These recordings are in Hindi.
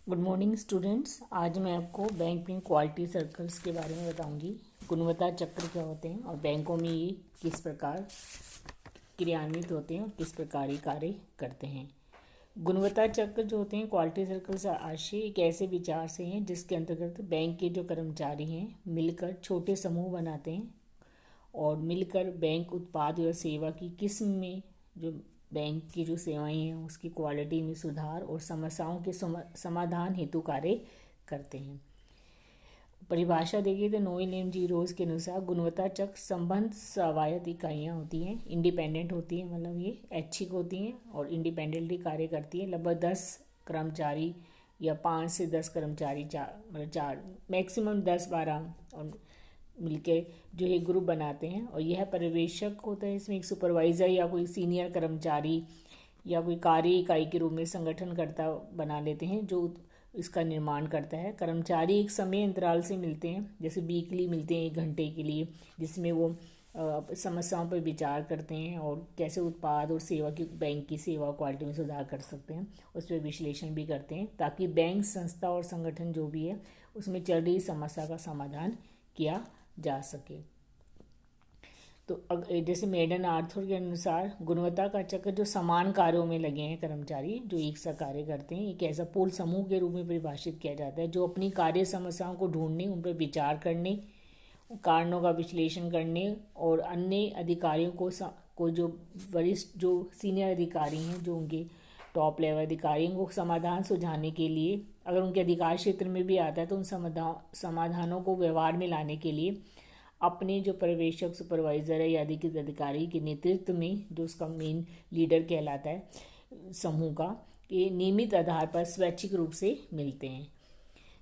Good morning students. आज मैं आपको बैंक में क्वालिटी सर्कल्स के बारे में बताऊंगी। गुणवत्ता चक्र क्या होते हैं और बैंकों में ये किस प्रकार क्रियान्वित होते हैं और किस प्रकार ये कार्य करते हैं। गुणवत्ता चक्र जो होते हैं क्वालिटी सर्कल्स आशय एक ऐसे विचार से हैं जिसके अंतर्गत बैंक के जो कर्मचारी हैं मिलकर छोटे समूह बनाते हैं और मिलकर बैंक उत्पाद या सेवा की किस्म में जो बैंक की जो सेवाएं हैं उसकी क्वालिटी में सुधार और समस्याओं के समाधान हेतु कार्य करते हैं। परिभाषा देखिए तो नोएल एम जी रोज के अनुसार गुणवत्ता चक्र संबंध स्वायत्त इकाइयाँ होती हैं, इंडिपेंडेंट होती हैं, मतलब ये ऐच्छिक होती हैं और इंडिपेंडेंटली कार्य करती हैं। लगभग 10 कर्मचारी या 5 से 10 कर्मचारी, चार मैक्सिमम 10-12 और मिलके जो है ग्रुप बनाते हैं। और यह पर्यवेक्षक होता है, इसमें एक सुपरवाइज़र या कोई सीनियर कर्मचारी या कोई कार्य इकाई के रूप में संगठनकर्ता बना लेते हैं जो इसका निर्माण करता है। कर्मचारी एक समय अंतराल से मिलते हैं, जैसे वीकली मिलते हैं 1 घंटे के लिए, जिसमें वो समस्याओं पर विचार करते हैं और कैसे उत्पाद और सेवा की बैंक की सेवा क्वालिटी में सुधार कर सकते हैं, उस पर विश्लेषण भी करते हैं ताकि बैंक संस्था और संगठन जो भी है उसमें चल रही समस्या का समाधान किया जा सके। तो जैसे मेडन आर्थर के अनुसार गुणवत्ता का चक्र जो समान कार्यों में लगे हैं कर्मचारी जो एक सा कार्य करते हैं, एक ऐसा पूर्ण समूह के रूप में परिभाषित किया जाता है जो अपनी कार्य समस्याओं को ढूंढने, उन पर विचार करने, कारणों का विश्लेषण करने और अन्य अधिकारियों को जो वरिष्ठ जो सीनियर अधिकारी हैं जो उनके टॉप लेवल अधिकारियों को समाधान सुझाने के लिए, अगर उनके अधिकार क्षेत्र में भी आता है तो उन समाधानों को व्यवहार में लाने के लिए अपने जो पर्यवेक्षक सुपरवाइज़र है या अधिकृत अधिकारी के नेतृत्व में जो उसका मेन लीडर कहलाता है समूह का, ये नियमित आधार पर स्वैच्छिक रूप से मिलते हैं।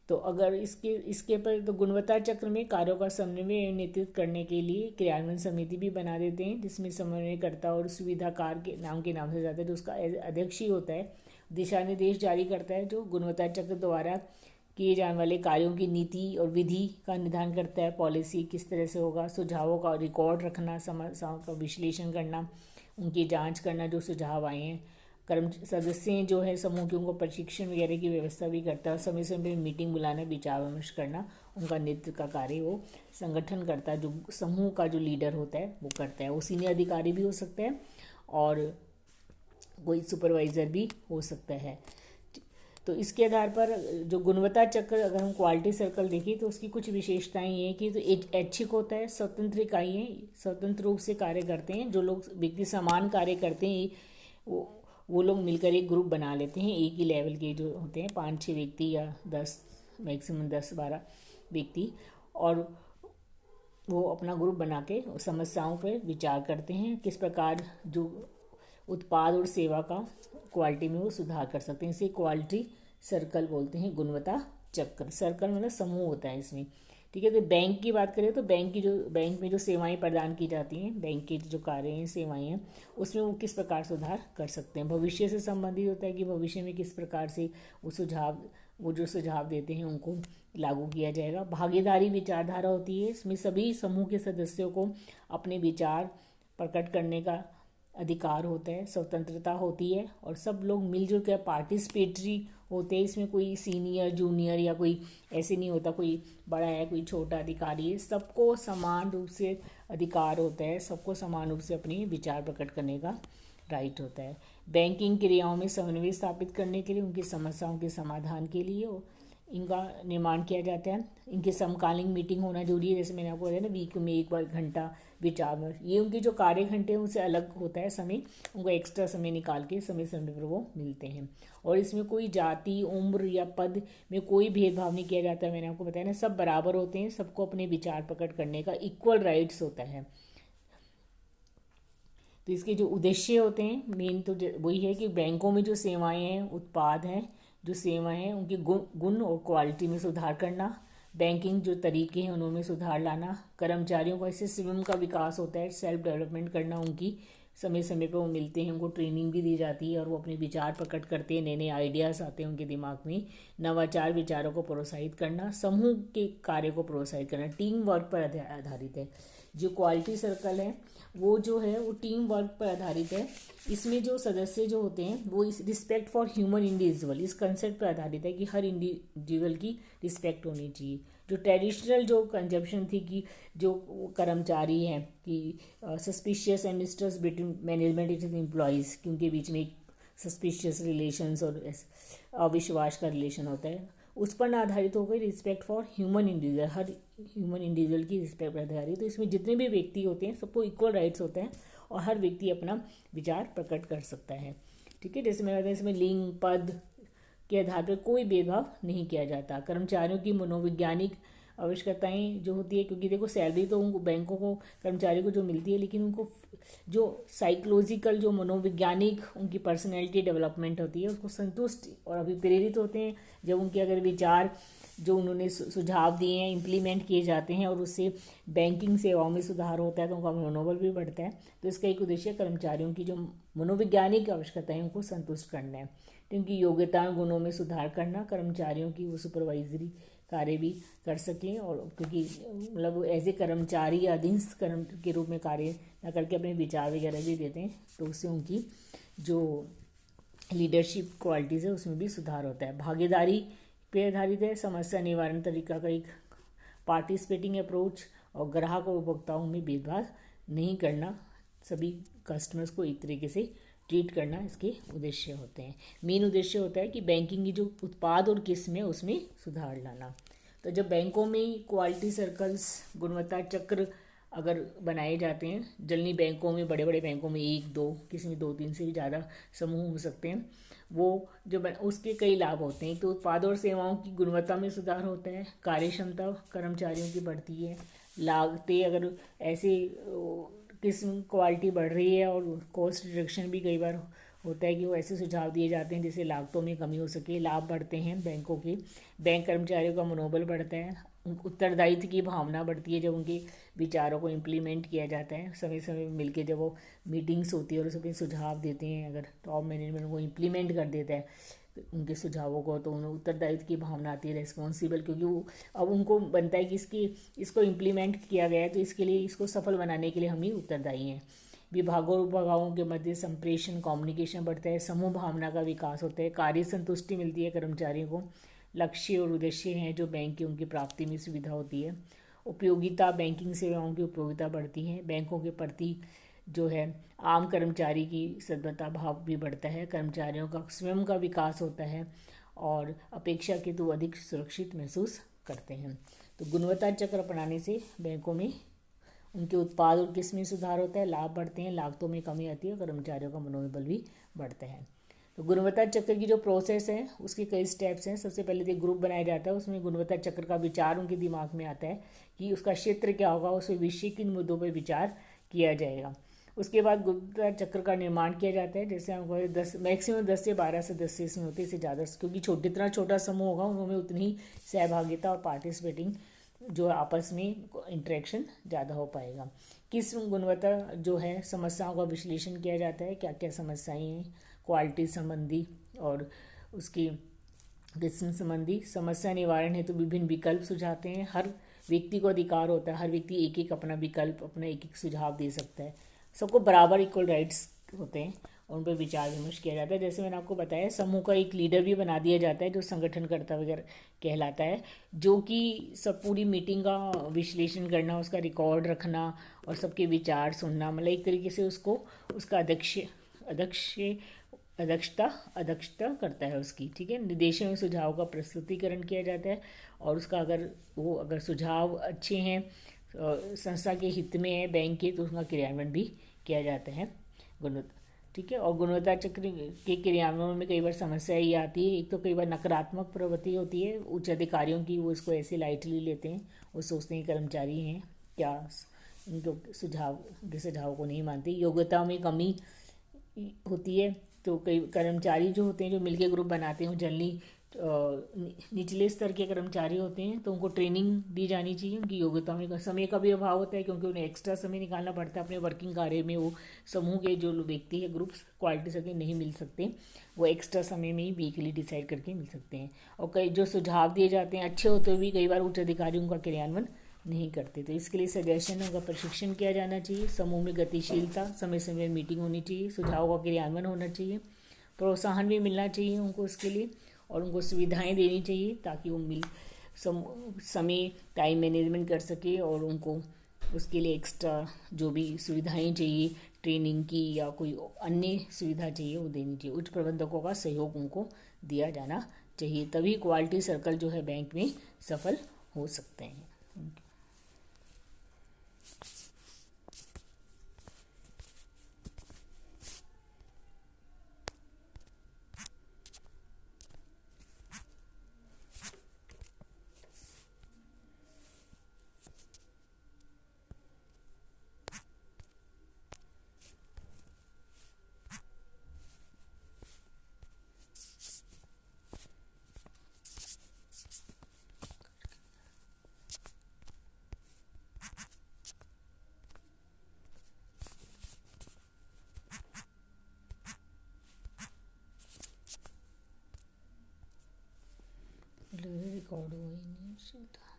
तो अगर इसके पर तो गुणवत्ता चक्र में कार्यों का समन्वय एवं नेतृत्व करने के लिए क्रियान्वयन समिति भी बना देते हैं जिसमें समन्वयकर्ता और सुविधाकार के नाम से जाता है जो उसका अध्यक्ष ही होता है। दिशा निर्देश जारी करता है जो गुणवत्ता चक्र द्वारा किए जाने वाले कार्यों की नीति और विधि का निर्धारण करता है। पॉलिसी किस तरह से होगा, सुझावों का रिकॉर्ड रखना, समस्याओं का विश्लेषण करना, उनकी जांच करना जो सुझाव आए हैं। सदस्य जो है समूह के उनको प्रशिक्षण वगैरह की व्यवस्था भी करता है और समय समय मीटिंग बुलाना, विचार विमर्श करना, उनका नेतृत्व का कार्य वो संगठन करता है। जो समूह का जो लीडर होता है वो करता है। वो सीनियर अधिकारी भी हो सकता है और कोई सुपरवाइज़र भी हो सकता है। तो इसके आधार पर जो गुणवत्ता चक्र अगर हम क्वालिटी सर्कल देखें तो उसकी कुछ विशेषताएं ये हैं कि तो ऐच्छिक होता है, स्वतंत्र इकाइयाँ स्वतंत्र रूप से कार्य करते हैं। जो लोग व्यक्ति समान कार्य करते हैं वो लोग मिलकर एक ग्रुप बना लेते हैं। एक ही लेवल के जो होते हैं 5-6 व्यक्ति या 10 मैक्सिमम 10-12 व्यक्ति, और वो अपना ग्रुप बना के समस्याओं पर विचार करते हैं किस प्रकार जो उत्पाद और सेवा का क्वालिटी में वो सुधार कर सकते हैं। इसे क्वालिटी सर्कल बोलते हैं। गुणवत्ता चक्र सर्कल मतलब समूह होता है इसमें, ठीक है। तो बैंक की बात करें तो बैंक में जो सेवाएं प्रदान की जाती हैं, बैंक के जो कार्य हैं सेवाएं हैं उसमें वो किस प्रकार सुधार कर सकते हैं। भविष्य से संबंधित होता है कि भविष्य में किस प्रकार से वो जो सुझाव देते हैं उनको लागू किया जाएगा। भागीदारी विचारधारा होती है, इसमें सभी समूह के सदस्यों को अपने विचार प्रकट करने का अधिकार होता है, स्वतंत्रता होती है और सब लोग मिलजुल कर पार्टिसिपेटरी होते हैं। इसमें कोई सीनियर जूनियर या कोई ऐसे नहीं होता, कोई बड़ा है कोई छोटा अधिकारी है, सबको समान रूप से अधिकार होता है, सबको समान रूप से अपने विचार प्रकट करने का राइट होता है। बैंकिंग क्रियाओं में समन्वय स्थापित करने के लिए, उनकी समस्याओं के समाधान के लिए इनका निर्माण किया जाता है। इनकी समकालीन मीटिंग होना जरूरी है, जैसे मैंने आपको बताया ना वीक में 1 घंटा विचार। ये उनके जो कार्य घंटे हैं उनसे अलग होता है समय, उनको एक्स्ट्रा समय निकाल के समय समय पर वो मिलते हैं। और इसमें कोई जाति, उम्र या पद में कोई भेदभाव नहीं किया जाता है। मैंने आपको बताया ना सब बराबर होते हैं, सबको अपने विचार प्रकट करने का इक्वल राइट्स होता है। तो इसके जो उद्देश्य होते हैं मेन तो वही है कि बैंकों में जो सेवाएं हैं, उत्पाद हैं, जो सेवाएं हैं उनके गुण और क्वालिटी में सुधार करना, बैंकिंग जो तरीके हैं उनमें सुधार लाना, कर्मचारियों का इससे स्वयं का विकास होता है, सेल्फ डेवलपमेंट करना, उनकी समय समय पर वो मिलते हैं, उनको ट्रेनिंग भी दी जाती है और वो अपने विचार प्रकट करते हैं, नए नए आइडियाज़ आते हैं उनके दिमाग में, नवाचार विचारों को प्रोत्साहित करना, समूह के कार्य को प्रोत्साहित करना, टीम वर्क पर आधारित है। जो क्वालिटी सर्कल है वो जो है वो टीम वर्क पर आधारित है। इसमें जो सदस्य जो होते हैं वो इस रिस्पेक्ट फॉर ह्यूमन इंडिविजुअल इस कंसेप्ट पर आधारित है कि हर इंडिविजुअल की रिस्पेक्ट होनी चाहिए। जो ट्रेडिशनल जो कंजप्शन थी कि जो कर्मचारी हैं कि suspicious and mistrust between management it employees, क्योंकि बीच में एक सस्पिशियस रिलेशंस और अविश्वास का रिलेशन होता है, उस पर आधारित हो गई respect for human individual, her human individual की रिस्पेक्ट पर आधारित। तो इसमें जितने भी व्यक्ति होते हैं सबको इक्वल राइट्स होते हैं और हर व्यक्ति अपना विचार प्रकट कर सकता है। ठीक है, जैसे मैंने बताया इसमें लिंग पद के आधार पर कोई भेदभाव नहीं किया जाता। कर्मचारियों की मनोवैज्ञानिक आवश्यकताएं जो होती है, क्योंकि देखो सैलरी तो उनको बैंकों को कर्मचारियों को जो मिलती है, लेकिन उनको जो साइकोलॉजिकल जो मनोवैज्ञानिक उनकी पर्सनैलिटी डेवलपमेंट होती है उसको संतुष्ट और अभिप्रेरित होते हैं जब उनके अगर विचार जो उन्होंने सुझाव दिए हैं इम्प्लीमेंट किए जाते हैं और उससे बैंकिंग सेवाओं में सुधार होता है तो उनका मनोबल भी बढ़ता है। तो इसका एक उद्देश्य कर्मचारियों की जो मनोवैज्ञानिक आवश्यकताएं उनको संतुष्ट करना है, क्योंकि योग्यता गुणों में सुधार करना, कर्मचारियों की वो सुपरवाइजरी कार्य भी कर सकें और क्योंकि मतलब एज ए कर्मचारी या अधीनस्थ कर्म के रूप में कार्य न करके अपने विचार वगैरह भी देते हैं, तो उससे उनकी जो लीडरशिप क्वालिटीज़ है उसमें भी सुधार होता है। भागीदारी पे आधारित है, समस्या निवारण तरीका का एक पार्टिसिपेटिंग अप्रोच और ग्राहक और उपभोक्ताओं में भेदभाव नहीं करना, सभी कस्टमर्स को एक तरीके से ट्रीट करना इसके उद्देश्य होते हैं। मेन उद्देश्य होता है कि बैंकिंग की जो उत्पाद और किस्म है उसमें सुधार लाना। तो जब बैंकों में क्वालिटी सर्कल्स गुणवत्ता चक्र अगर बनाए जाते हैं, जनरली बैंकों में बड़े बड़े बैंकों में 1-2 किसी में 2-3 से भी ज़्यादा समूह हो सकते हैं, वो जो उसके कई लाभ होते हैं। तो उत्पादों और सेवाओं की गुणवत्ता में सुधार होता है, कार्य क्षमता कर्मचारियों की बढ़ती है, लागतें अगर ऐसे किस्म क्वालिटी बढ़ रही है और कॉस्ट रिडक्शन भी कई बार होता है कि वो ऐसे सुझाव दिए जाते हैं जिससे लागतों में कमी हो सके, लाभ बढ़ते हैं बैंकों के, बैंक कर्मचारियों का मनोबल बढ़ता है, उत्तरदायित्व की भावना बढ़ती है जब उनके विचारों को इम्प्लीमेंट किया जाता है, समय समय में मिलकर जब वो मीटिंग्स होती है और उसमें सुझाव देते हैं, अगर टॉप मैनेजमेंट को इम्प्लीमेंट कर देता है उनके सुझावों को तो उन्हें उत्तरदायित्व की भावना आती है, रेस्पॉन्सिबल, क्योंकि वो अब उनको बनता है कि इसको इम्प्लीमेंट किया गया है तो इसके लिए इसको सफल बनाने के लिए हम ही उत्तरदायी हैं। विभागों और विभागों के मध्य संप्रेषण कम्युनिकेशन बढ़ता है, समूह भावना का विकास होता है, कार्य संतुष्टि मिलती है कर्मचारियों को, लक्ष्य और उद्देश्य हैं जो बैंक की उनकी प्राप्ति में सुविधा होती है, उपयोगिता बैंकिंग सेवाओं की उपयोगिता बढ़ती है, बैंकों के प्रति जो है आम कर्मचारी की सद्भावना भाव भी बढ़ता है, कर्मचारियों का स्वयं का विकास होता है और अपेक्षा के तो अधिक सुरक्षित महसूस करते हैं। तो गुणवत्ता चक्र अपनाने से बैंकों में उनके उत्पाद और किस्म में सुधार होता है, लाभ बढ़ते हैं, लागतों में कमी आती है, कर्मचारियों का मनोबल भी बढ़ता है। तो गुणवत्ता चक्र की जो प्रोसेस है उसके कई स्टेप्स हैं। सबसे पहले एक ग्रुप बनाया जाता है, उसमें गुणवत्ता चक्र का विचार उनके दिमाग में आता है कि उसका क्षेत्र क्या होगा, उसमें विषय किन मुद्दों पर विचार किया जाएगा। उसके बाद गुणवत्ता चक्र का निर्माण किया जाता है, जैसे हम 10 मैक्सिमम 10 से 12 सदस्य इसमें होते हैं, इससे ज़्यादा क्योंकि जितना छोटा समूह होगा उनमें उतनी ही सहभागिता और पार्टिसिपेटिंग जो आपस में इंटरेक्शन ज़्यादा हो पाएगा। किस गुणवत्ता जो है समस्याओं का विश्लेषण किया जाता है, क्या क्या समस्याएं हैं क्वालिटी संबंधी और उसकी किस्म संबंधी, समस्या निवारण हेतु विभिन्न विकल्प सुझाते हैं। हर व्यक्ति को अधिकार होता है, हर व्यक्ति एक एक अपना विकल्प अपना एक एक सुझाव दे सकता है, सबको बराबर इक्वल राइट्स होते हैं और उन पर विचार विमर्श किया जाता है। जैसे मैंने आपको बताया समूह का एक लीडर भी बना दिया जाता है जो संगठनकर्ता वगैरह कहलाता है, जो कि सब पूरी मीटिंग का विश्लेषण करना, उसका रिकॉर्ड रखना और सबके विचार सुनना, मतलब एक तरीके से उसको उसका अध्यक्षता करता है उसकी। ठीक है, निर्देशों में सुझाव का प्रस्तुतिकरण किया जाता है और उसका अगर सुझाव अच्छे हैं संस्था के हित में है बैंक के तो उसका क्रियान्वयन भी किया जाता है गुणवत्ता। ठीक है, और गुणवत्ता चक्र के क्रियान्वयन में कई बार समस्या ये आती है, एक तो कई बार नकारात्मक प्रवृत्ति होती है उच्च अधिकारियों की, वो इसको ऐसे लाइटली लेते हैं, वो सोचते हैं कर्मचारी हैं क्या इनको सुझाव को नहीं मानते। योग्यता में कमी होती है, तो कई कर्मचारी जो होते हैं जो मिलके ग्रुप बनाते हैं जनरली निचले स्तर के कर्मचारी होते हैं, तो उनको ट्रेनिंग दी जानी चाहिए। उनकी योग्यता में समय का भी अभाव होता है क्योंकि उन्हें एक्स्ट्रा समय निकालना पड़ता है अपने वर्किंग कार्य में, वो समूह के जो व्यक्ति है ग्रुप्स क्वालिटी सर्कल नहीं मिल सकते, वो एक्स्ट्रा समय में ही वीकली डिसाइड करके मिल सकते हैं। और कई जो सुझाव दिए जाते हैं अच्छे होते हुए भी कई बार उच्च अधिकारी उनका क्रियान्वयन नहीं करते। तो इसके लिए सजेशन होगा, प्रशिक्षण किया जाना चाहिए, समूह में गतिशीलता, समय समय मीटिंग होनी चाहिए, सुझावों का क्रियान्वयन होना चाहिए, प्रोत्साहन भी मिलना चाहिए उनको उसके लिए, और उनको सुविधाएं देनी चाहिए ताकि वो समय टाइम मैनेजमेंट कर सके, और उनको उसके लिए एक्स्ट्रा जो भी सुविधाएं चाहिए ट्रेनिंग की या कोई अन्य सुविधा चाहिए वो देनी चाहिए। उच्च प्रबंधकों का सहयोग उनको दिया जाना चाहिए, तभी क्वालिटी सर्कल जो है बैंक में सफल हो सकते हैं। रिकॉर्ड हुआ ही नहीं।